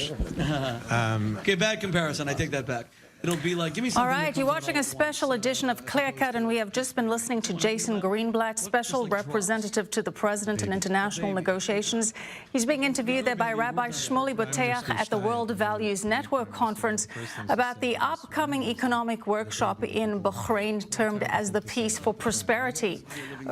Okay, bad comparison. I take that back. It'll be like, give me something. All right, you're watching a special edition of Clear Cut, and we have just been listening to Jason Greenblatt, special representative to the president in international negotiations. He's being interviewed there by Rabbi Shmuley Boteach at the World Values Network conference about the upcoming economic workshop in Bahrain, termed as the Peace for Prosperity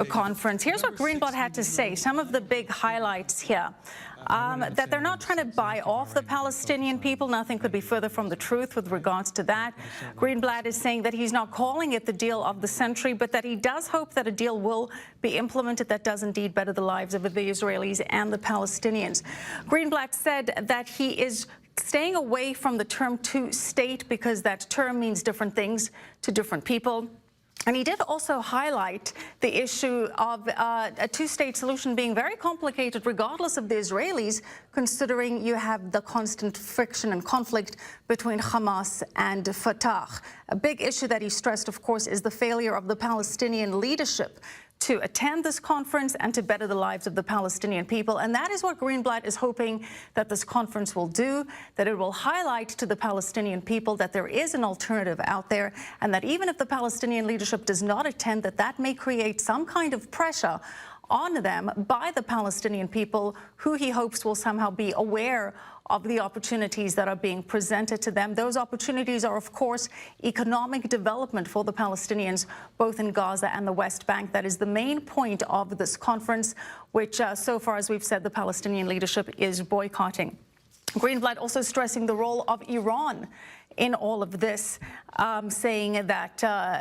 conference. Here's what Greenblatt had to say. Some of the big highlights here. That they're not trying to buy off the Palestinian people. Nothing could be further from the truth with regards to that. Greenblatt is saying that he's not calling it the deal of the century, but that he does hope that a deal will be implemented that does indeed better the lives of the Israelis and the Palestinians. Greenblatt said that he is staying away from the term two-state because that term means different things to different people. And he did also highlight the issue of a two-state solution being very complicated, regardless of the Israelis, considering you have the constant friction and conflict between Hamas and Fatah. A big issue that he stressed, of course, is the failure of the Palestinian leadership to attend this conference and to better the lives of the Palestinian people. And that is what Greenblatt is hoping that this conference will do, that it will highlight to the Palestinian people that there is an alternative out there, and that even if the Palestinian leadership does not attend, that may create some kind of pressure on them by the Palestinian people, who he hopes will somehow be aware of the opportunities that are being presented to them. Those opportunities are, of course, economic development for the Palestinians, both in Gaza and the West Bank. That is the main point of this conference, which so far, as we've said, the Palestinian leadership is boycotting. Greenblatt also stressing the role of Iran in all of this, saying that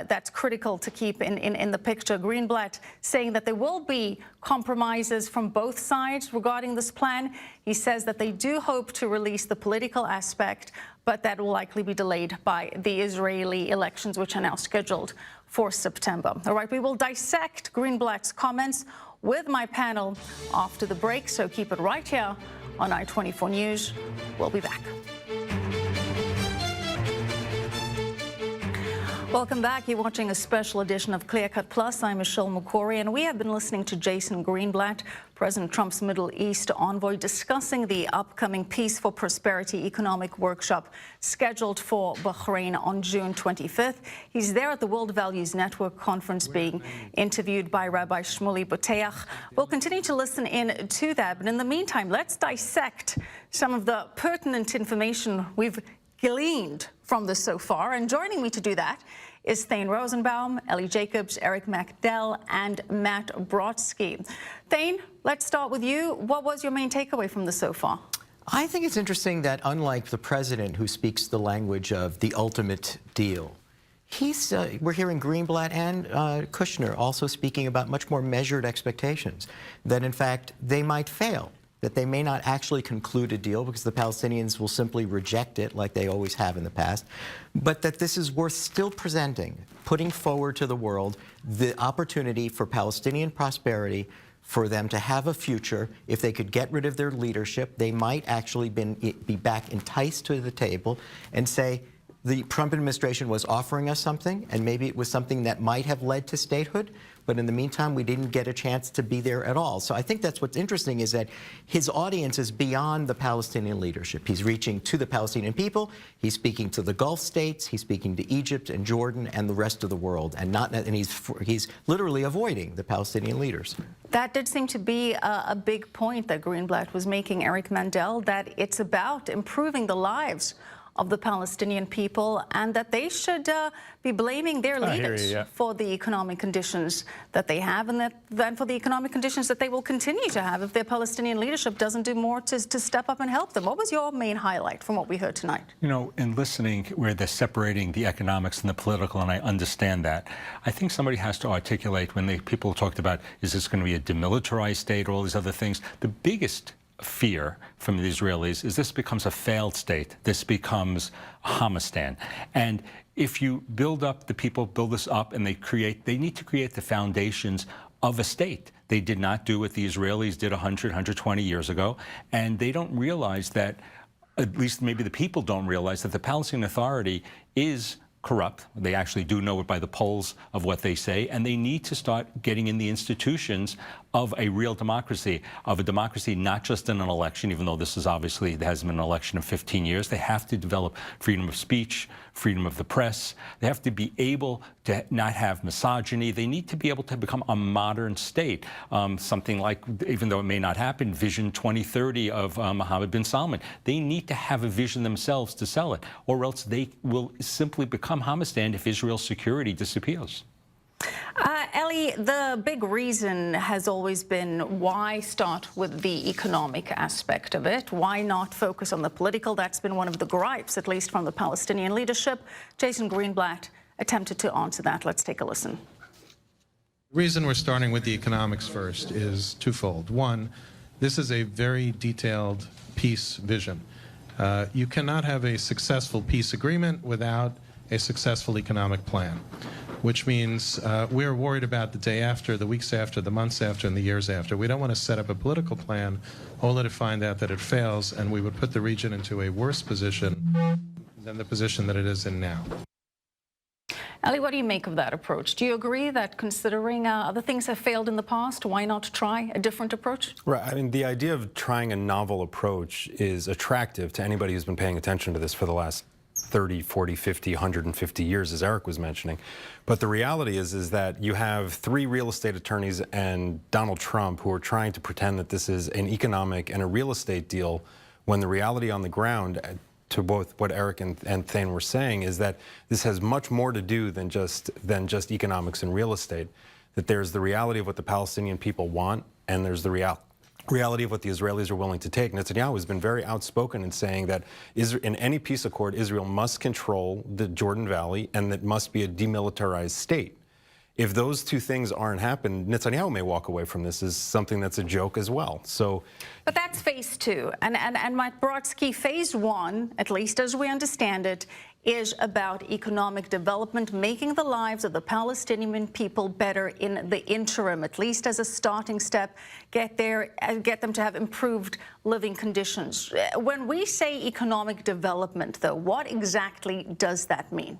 that's critical to keep in the picture. Greenblatt saying that there will be compromises from both sides regarding this plan. He says that they do hope to release the political aspect, but that will likely be delayed by the Israeli elections, which are now scheduled for September. All right, we will dissect Greenblatt's comments with my panel after the break, so keep it right here on I-24 News. We'll be back. Welcome back. You're watching a special edition of Clear Cut Plus. I'm Michelle Makori, and we have been listening to Jason Greenblatt, President Trump's Middle East envoy, discussing the upcoming Peace for Prosperity economic workshop scheduled for Bahrain on June 25th. He's there at the World Values Network conference being interviewed by Rabbi Shmuley Boteach. We'll continue to listen in to that, but in the meantime, let's dissect some of the pertinent information we've gleaned from this so far. And joining me to do that is Thane Rosenbaum, Elie Jacobs, Eric Mandel, and Matt Brodsky. Thane, let's start with you. What was your main takeaway from this so far? I think it's interesting that unlike the president, who speaks the language of the ultimate deal, we're hearing Greenblatt and Kushner also speaking about much more measured expectations, that in fact they might fail, that they may not actually conclude a deal because the Palestinians will simply reject it like they always have in the past, but that this is worth still presenting, putting forward to the world the opportunity for Palestinian prosperity, for them to have a future. If they could get rid of their leadership, they might actually be back enticed to the table and say, the Trump administration was offering us something, and maybe it was something that might have led to statehood, but in the meantime, we didn't get a chance to be there at all. So I think that's what's interesting, is that his audience is beyond the Palestinian leadership. He's reaching to the Palestinian people. He's speaking to the Gulf states. He's speaking to Egypt and Jordan and the rest of the world, and he's literally avoiding the Palestinian leaders. That did seem to be a big point that Greenblatt was making, Eric Mandel, that it's about improving the lives of the Palestinian people, and that they should be blaming their leaders for the economic conditions that they have, and then for the economic conditions that they will continue to have if their Palestinian leadership doesn't do more to step up and help them. What was your main highlight from what we heard tonight? You know, in listening, where they're separating the economics and the political, and I understand that, I think somebody has to articulate, when people talked about, is this going to be a demilitarized state or all these other things, the biggest fear from the Israelis is this becomes a failed state. This becomes Hamastan. And if you build up, the people build this up, and they need to create the foundations of a state. They did not do what the Israelis did 100, 120 years ago, and they don't realize that, at least maybe the people don't realize, that the Palestinian Authority is corrupt. They actually do know it by the polls of what they say, and they need to start getting in the institutions of a real democracy, of a democracy not just in an election, even though this is obviously, there hasn't been an election in 15 years. They have to develop freedom of speech, freedom of the press. They have to be able to not have misogyny. They need to be able to become a modern state, something like, even though it may not happen, Vision 2030 of Mohammed bin Salman. They need to have a vision themselves to sell it, or else they will simply become Hamastan if Israel's security disappears. Elie, the big reason has always been, why start with the economic aspect of it? Why not focus on the political? That's been one of the gripes, at least from the Palestinian leadership. Jason Greenblatt attempted to answer that. Let's take a listen. The reason we're starting with the economics first is twofold. One, this is a very detailed peace vision. You cannot have a successful peace agreement without a successful economic plan, which means we're worried about the day after, the weeks after, the months after, and the years after. We don't want to set up a political plan only to find out that it fails, and we would put the region into a worse position than the position that it is in now. Elie, what do you make of that approach? Do you agree that considering other things have failed in the past, why not try a different approach? Right. I mean, the idea of trying a novel approach is attractive to anybody who's been paying attention to this for the last 30, 40, 50, 150 years, as Eric was mentioning. But the reality is that you have 3 real estate attorneys and Donald Trump who are trying to pretend that this is an economic and a real estate deal, when the reality on the ground, to both what Eric and Thane were saying, is that this has much more to do than just economics and real estate. That there's the reality of what the Palestinian people want, and there's the reality of what the Israelis are willing to take. Netanyahu has been very outspoken in saying that in any peace accord, Israel must control the Jordan Valley and that must be a demilitarized state. If those two things aren't happening, Netanyahu may walk away from this as something that's a joke as well. So, but that's phase 2. And Mike Brodsky, phase 1, at least as we understand it, is about economic development, making the lives of the Palestinian people better in the interim, at least as a starting step, get them to have improved living conditions. When we say economic development, though, what exactly does that mean?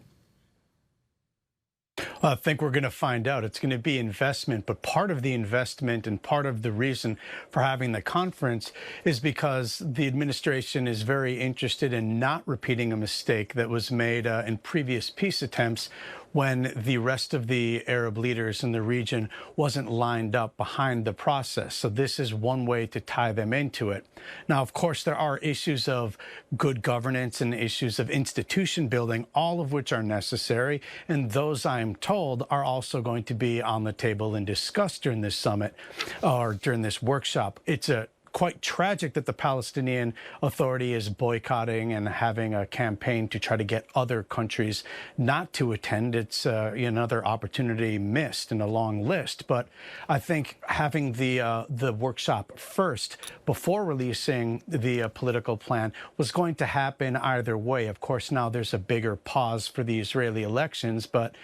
I think we're going to find out. It's going to be investment, but part of the investment and part of the reason for having the conference is because the administration is very interested in not repeating a mistake that was made in previous peace attempts, when the rest of the Arab leaders in the region wasn't lined up behind the process. So this is one way to tie them into it. Now, of course, there are issues of good governance and issues of institution building, all of which are necessary. And those, I'm told, are also going to be on the table and discussed during this summit or during this workshop. It's quite tragic that the Palestinian Authority is boycotting and having a campaign to try to get other countries not to attend. It's another opportunity missed in a long list. But I think having the workshop first before releasing the political plan was going to happen either way. Of course, now there's a bigger pause for the Israeli elections, but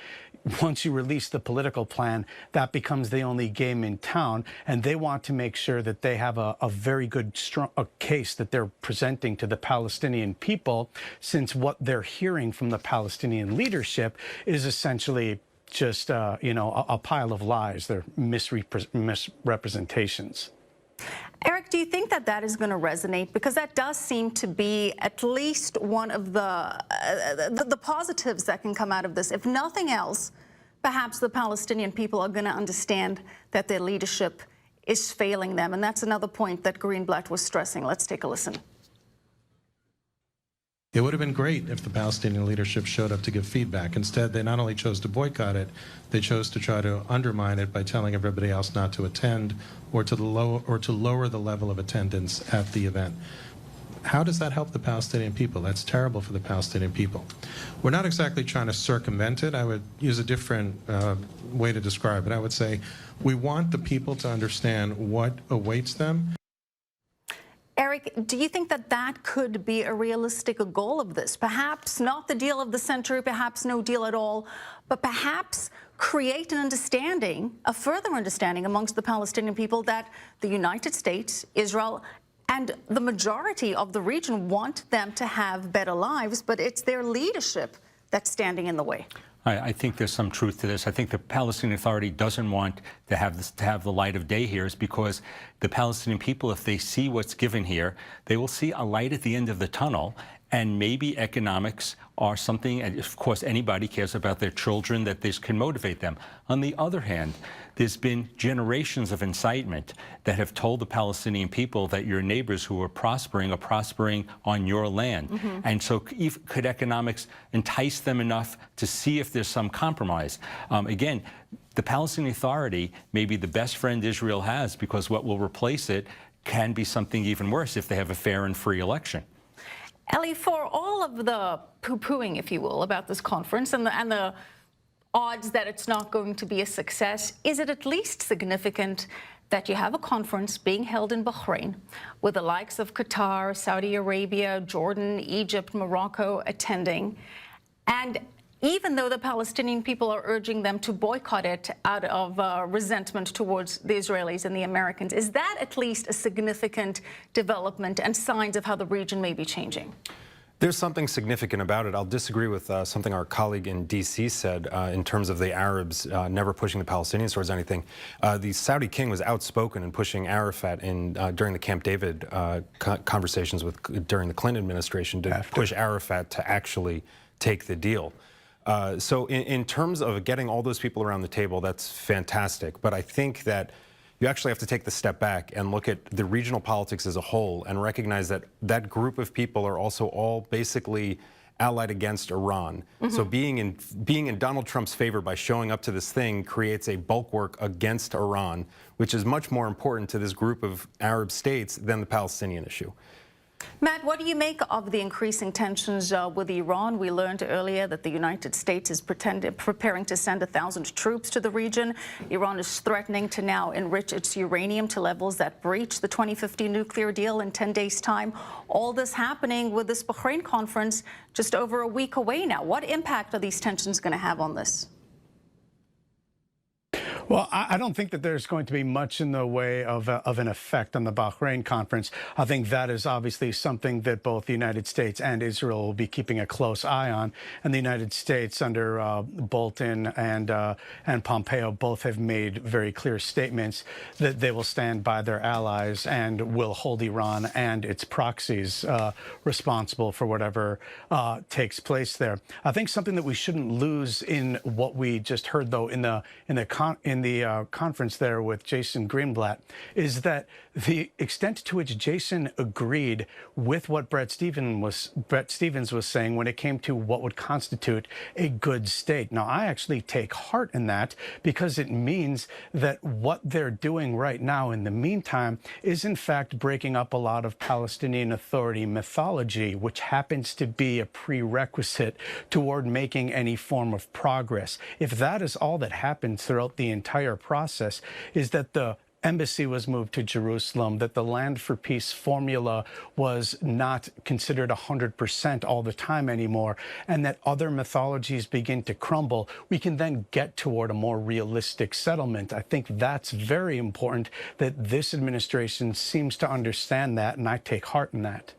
once you release the political plan, that becomes the only game in town, and they want to make sure that they have a very good, strong case that they're presenting to the Palestinian people, since what they're hearing from the Palestinian leadership is essentially just, a pile of lies. They're misrepresentations. Eric, do you think that that is going to resonate? Because that does seem to be at least one of the positives that can come out of this. If nothing else, perhaps the Palestinian people are going to understand that their leadership is failing them. And that's another point that Greenblatt was stressing. Let's take a listen. It would have been great if the Palestinian leadership showed up to give feedback. Instead, they not only chose to boycott it, they chose to try to undermine it by telling everybody else not to attend or to lower the level of attendance at the event. How does that help the Palestinian people? That's terrible for the Palestinian people. We're not exactly trying to circumvent it. I would use a different way to describe it. I would say we want the people to understand what awaits them. Eric, do you think that that could be a realistic goal of this? Perhaps not the deal of the century, perhaps no deal at all, but perhaps create an understanding, a further understanding amongst the Palestinian people that the United States, Israel, and the majority of the region want them to have better lives, but it's their leadership that's standing in the way? I think there's some truth to this. I think the Palestinian Authority doesn't want to have the light of day here, is because the Palestinian people, if they see what's given here, they will see a light at the end of the tunnel. And maybe economics are something, and of course anybody cares about their children, that this can motivate them. On the other hand, there's been generations of incitement that have told the Palestinian people that your neighbors who are prospering on your land. And so could economics entice them enough to see if there's some compromise? Again, the Palestinian Authority may be the best friend Israel has, because what will replace it can be something even worse if they have a fair and free election. Elie, for all of the poo-pooing, if you will, about this conference and the odds that it's not going to be a success, is it at least significant that you have a conference being held in Bahrain with the likes of Qatar, Saudi Arabia, Jordan, Egypt, Morocco attending, and even though the Palestinian people are urging them to boycott it out of resentment towards the Israelis and the Americans, is that at least a significant development and signs of how the region may be changing? There's something significant about it. I'll disagree with something our colleague in D.C. said in terms of the Arabs never pushing the Palestinians towards anything. The Saudi king was outspoken in pushing Arafat during the Camp David conversations during the Clinton administration to push Arafat to actually take the deal. So in terms of getting all those people around the table, that's fantastic. But I think that you actually have to take the step back and look at the regional politics as a whole and recognize that that group of people are also all basically allied against Iran. So being in Donald Trump's favor by showing up to this thing creates a bulwark against Iran, which is much more important to this group of Arab states than the Palestinian issue. Matt, what do you make of the increasing tensions with Iran? We learned earlier that the United States is preparing to send 1,000 troops to the region. Iran is threatening to now enrich its uranium to levels that breach the 2015 nuclear deal in 10 days' time. All this happening with this Bahrain conference just over a week away now. What impact are these tensions going to have on this? Well, I don't think that there's going to be much in the way of an effect on the Bahrain conference. I think that is obviously something that both the United States and Israel will be keeping a close eye on. And the United States, under Bolton and Pompeo, both have made very clear statements that they will stand by their allies and will hold Iran and its proxies responsible for whatever takes place there. I think something that we shouldn't lose in what we just heard, though, in the conference there with Jason Greenblatt, is that the extent to which Jason agreed with what Bret Stephens was saying when it came to what would constitute a good state. Now, I actually take heart in that, because it means that what they're doing right now in the meantime is in fact breaking up a lot of Palestinian Authority mythology, which happens to be a prerequisite toward making any form of progress. If that is all that happens throughout the entire process, is that the embassy was moved to Jerusalem, that the Land for Peace formula was not considered 100% all the time anymore, and that other mythologies begin to crumble, we can then get toward a more realistic settlement. I think that's very important, that this administration seems to understand that, and I take heart in that.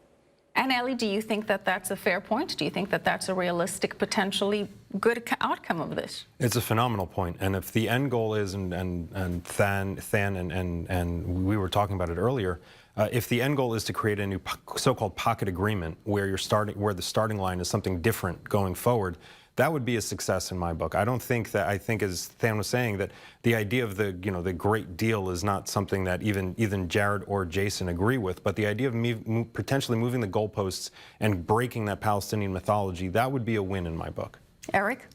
And Elie, do you think that that's a fair point? Do you think that that's a realistic, potentially good outcome of this? It's a phenomenal point. And if the end goal is, and Thane and we were talking about it earlier, if the end goal is to create a new so-called pocket agreement where the starting line is something different going forward, that would be a success in my book. I don't think that, I think, as Thane was saying, that the idea of the great deal is not something that even Jared or Jason agree with, but the idea of potentially moving the goalposts and breaking that Palestinian mythology, that would be a win in my book. Eric?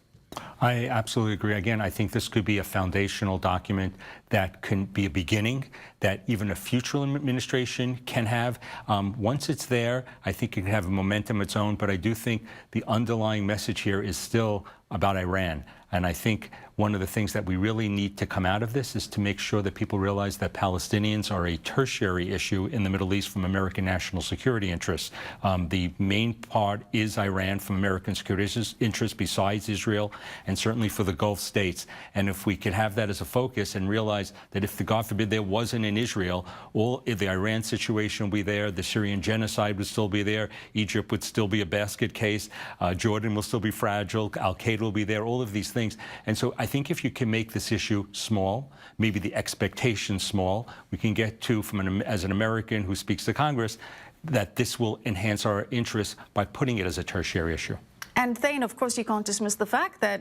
I absolutely agree. Again, I think this could be a foundational document that can be a beginning that even a future administration can have. Once it's there, I think it can have a momentum of its own, but I do think the underlying message here is still about Iran. And I think one of the things that we really need to come out of this is to make sure that people realize that Palestinians are a tertiary issue in the Middle East from American national security interests. The main part is Iran from American security interests besides Israel, and certainly for the Gulf states. And if we could have that as a focus and realize that if, God forbid, there was an in Israel, all the Iran situation will be there, the Syrian genocide would still be there, Egypt would still be a basket case, Jordan will still be fragile, Al-Qaeda will be there, all of these things. And so I think if you can make this issue small, maybe the expectations small, we can get to, as an American who speaks to Congress, that this will enhance our interests by putting it as a tertiary issue. And Thane, of course, you can't dismiss the fact that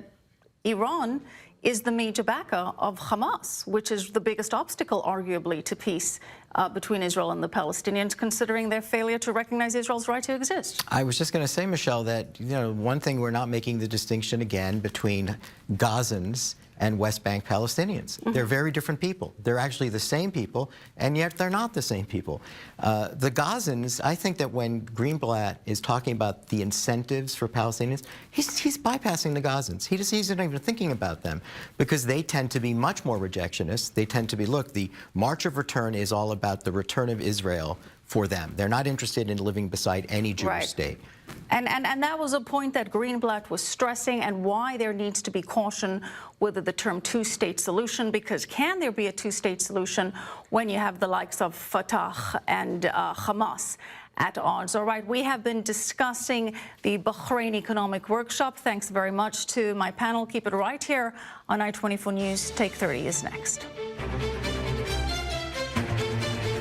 Iran is the major backer of Hamas, which is the biggest obstacle, arguably, to peace between Israel and the Palestinians, considering their failure to recognize Israel's right to exist. I was just going to say, Michelle, that one thing, we're not making the distinction again between Gazans and West Bank Palestinians. They're very different people. They're actually the same people, and yet they're not the same people. The Gazans, I think that when Greenblatt is talking about the incentives for Palestinians, he's bypassing the Gazans. He's not even thinking about them, because they tend to be much more rejectionist. They tend to be, look, the March of Return is all about the return of Israel for them. They're not interested in living beside any Jewish state. And that was a point that Greenblatt was stressing, and why there needs to be caution with the term two-state solution, because can there be a two-state solution when you have the likes of Fatah and Hamas at odds? All right, we have been discussing the Bahrain Economic Workshop. Thanks very much to my panel. Keep it right here on I-24 News. Take 30 is next.